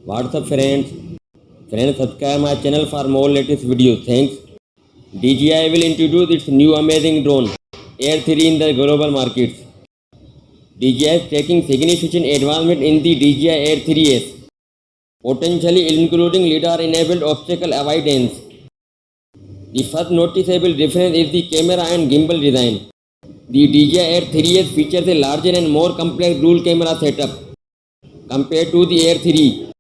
What's up friends? Friends, subscribe my channel for more latest videos. Thanks. DJI will introduce its new amazing drone Air 3 in the global markets. DJI is taking significant advancement in the DJI Air 3S, potentially including lidar-enabled obstacle avoidance. The first noticeable difference is the camera and gimbal design. The DJI Air 3S features a larger and more complex dual camera setup compared to the Air 3.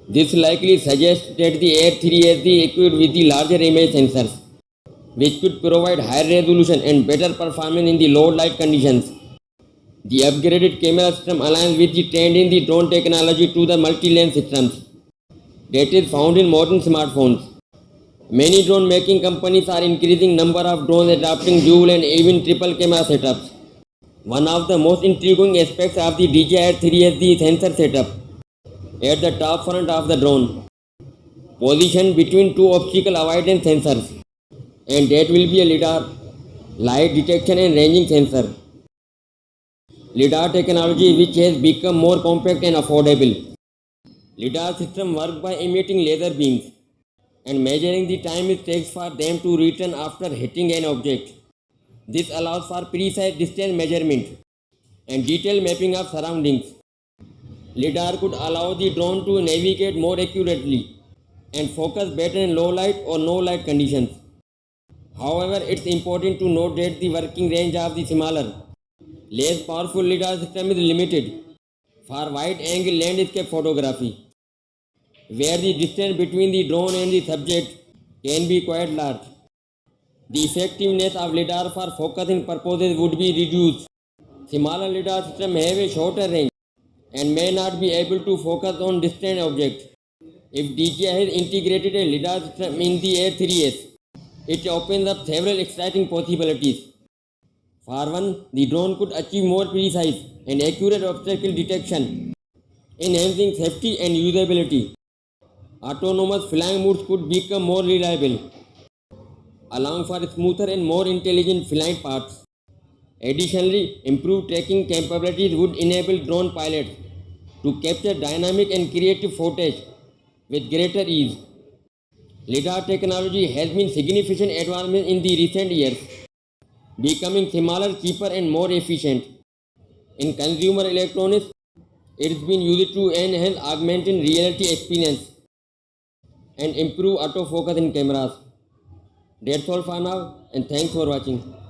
This likely suggests that the Air 3S is equipped with the larger image sensors, which could provide higher resolution and better performance in the low light conditions. The upgraded camera system aligns with the trend in the drone technology to the multi-lens systems that is found in modern smartphones. Many drone making companies are increasing number of drones adopting dual and even triple camera setups. One of the most intriguing aspects of the DJI Air 3 is the sensor setup at the top front of the drone, positioned between two obstacle avoidance sensors, and that will be a lidar, light detection and ranging sensor. Lidar technology which has become more compact and affordable. Lidar system work by emitting laser beams and measuring the time it takes for them to return after hitting an object. This allows for precise distance measurement and detailed mapping of surroundings. Lidar could allow the drone to navigate more accurately and focus better in low light or no light conditions. However, it's important to note that the working range of the smaller, less powerful lidar system is limited for wide-angle landscape photography, where the distance between the drone and the subject can be quite large. The effectiveness of lidar for focusing purposes would be reduced. Smaller lidar systems have a shorter range and may not be able to focus on distant objects. If DJI has integrated a lidar system in the Air 3S, it opens up several exciting possibilities. For one, the drone could achieve more precise and accurate obstacle detection, enhancing safety and usability. Autonomous flying modes could become more reliable, allowing for smoother and more intelligent flying paths. Additionally, improved tracking capabilities would enable drone pilots to capture dynamic and creative footage with greater ease. Lidar technology has been significant advancement in the recent years, becoming smaller, cheaper and more efficient. In consumer electronics, it's been used to enhance augmented reality experience and improve autofocus in cameras. That's all for now and thanks for watching.